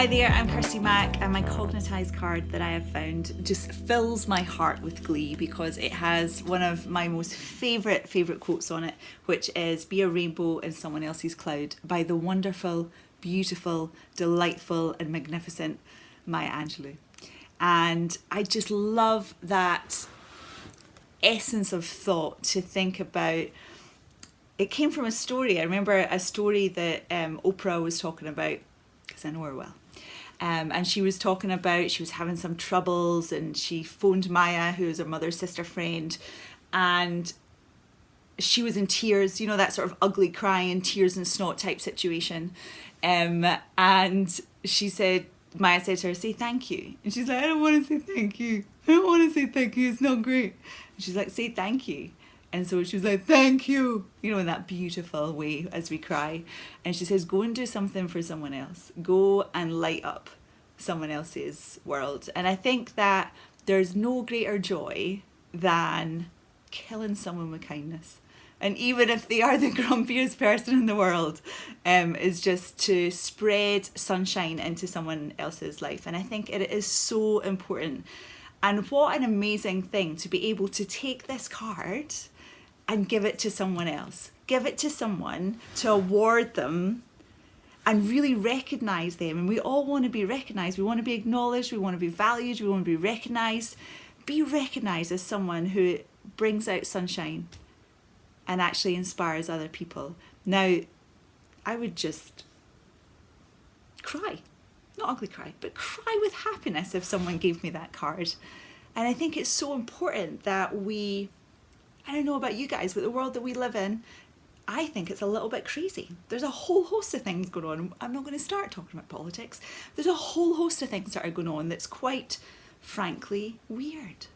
Hi there, I'm Kirsty Mac, and my Cognitise card that I have found just fills my heart with glee because it has one of my most favourite quotes on it, which is "Be a rainbow in someone else's cloud" by the wonderful, beautiful, delightful and magnificent Maya Angelou. And I just love that essence of thought to think about. It came from a story. I remember a story that Oprah was talking about, because I know her well. And she was talking about, she was having some troubles and she phoned Maya, who is her mother's sister friend, and she was in tears, you know, that sort of ugly crying, tears and snot type situation. And she said, Maya said to her, "Say thank you." And she's like, "I don't want to say thank you. I don't want to say thank you. It's not great." And she's like, "Say thank you." And so she was like, "Thank you," you know, in that beautiful way as we cry. And she says, "Go and do something for someone else. Go and light up someone else's world." And I think that there's no greater joy than killing someone with kindness. And even if they are the grumpiest person in the world, is just to spread sunshine into someone else's life. And I think it is so important. And what an amazing thing to be able to take this card and give it to someone else. Give it to someone to award them and really recognise them. And we all want to be recognised. We want to be acknowledged. We want to be valued. We want to be recognised. Be recognised as someone who brings out sunshine and actually inspires other people. Now, I would just cry. Not ugly cry, but cry with happiness if someone gave me that card. And I think it's so important that we, I don't know about you guys, but the world that we live in, I think it's a little bit crazy. There's a whole host of things going on. I'm not going to start talking about politics. There's a whole host of things that are going on that's quite, frankly, weird.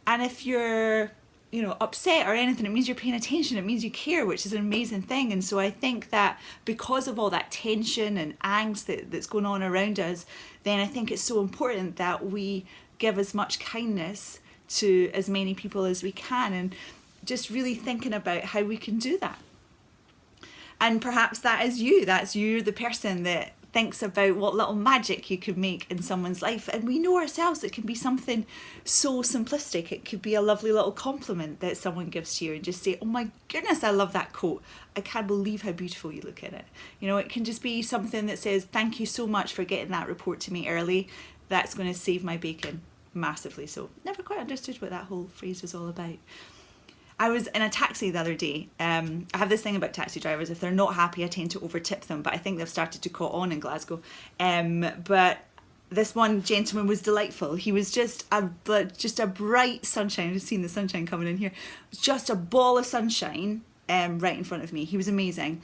And if you're, you know, upset or anything, it means you're paying attention. It means you care, which is an amazing thing. And so I think that because of all that tension and angst that's going on around us, then I think it's so important that we give as much kindness to as many people as we can, and just really thinking about how we can do that. And perhaps that's you, the person that thinks about what little magic you could make in someone's life. And we know ourselves, it can be something so simplistic. It could be a lovely little compliment that someone gives to you and just say, "Oh my goodness, I love that coat. I can't believe how beautiful you look in it." You know, it can just be something that says, "Thank you so much for getting that report to me early. That's going to save my bacon." Massively so. Never quite understood what that whole phrase was all about. I was in a taxi the other day. I have this thing about taxi drivers. If they're not happy, I tend to overtip them, but I think they've started to caught on in Glasgow. But this one gentleman was delightful. He was just a bright sunshine. I've just seen the sunshine coming in here. Just a ball of sunshine right in front of me. He was amazing.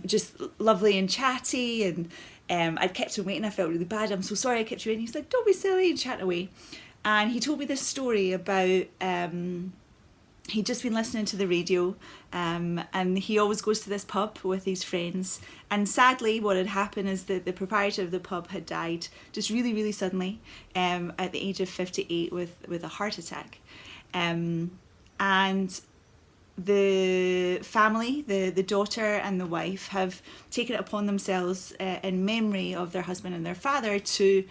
Just lovely and chatty, and I'd kept him waiting. I felt really bad. "I'm so sorry I kept you waiting." He's like, "Don't be silly," and chatting away. And he told me this story about he'd just been listening to the radio, and he always goes to this pub with his friends. And sadly, what had happened is that the proprietor of the pub had died just really, really suddenly at the age of 58 with a heart attack. And the family, the daughter and the wife, have taken it upon themselves in memory of their husband and their father to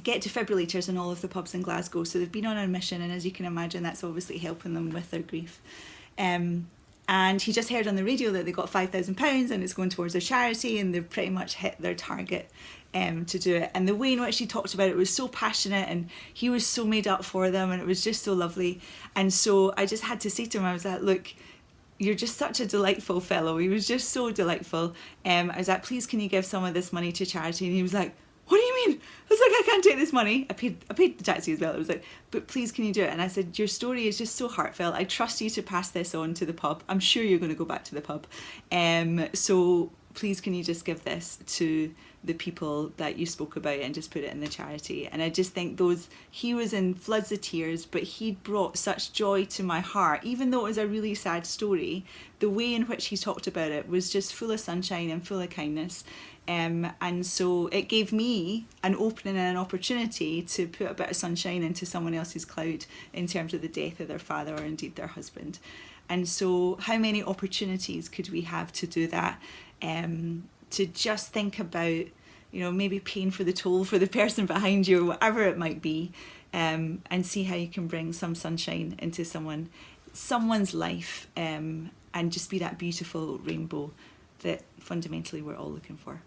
get defibrillators in all of the pubs in Glasgow. So they've been on a mission, and as you can imagine, that's obviously helping them with their grief. And he just heard on the radio that they got £5,000 and it's going towards their charity, and they've pretty much hit their target to do it. And the way in which he talked about it was so passionate, and he was so made up for them, and it was just so lovely. And so I just had to say to him, I was like, "Look, you're just such a delightful fellow." He was just so delightful. I was like, "Please, can you give some of this money to charity?" And he was like, "What do you mean?" I was like, "I can't take this money." I paid the taxi as well. It was like, "But please, can you do it?" And I said, "Your story is just so heartfelt. I trust you to pass this on to the pub. I'm sure you're going to go back to the pub. So please, can you just give this to the people that you spoke about and just put it in the charity?" And I just think he was in floods of tears, but he brought such joy to my heart. Even though it was a really sad story, the way in which he talked about it was just full of sunshine and full of kindness. And so it gave me an opening and an opportunity to put a bit of sunshine into someone else's cloud in terms of the death of their father or indeed their husband. And so how many opportunities could we have to do that? To just think about you know, maybe paying for the toll for the person behind you, or whatever it might be, and see how you can bring some sunshine into someone's life, and just be that beautiful rainbow that fundamentally we're all looking for.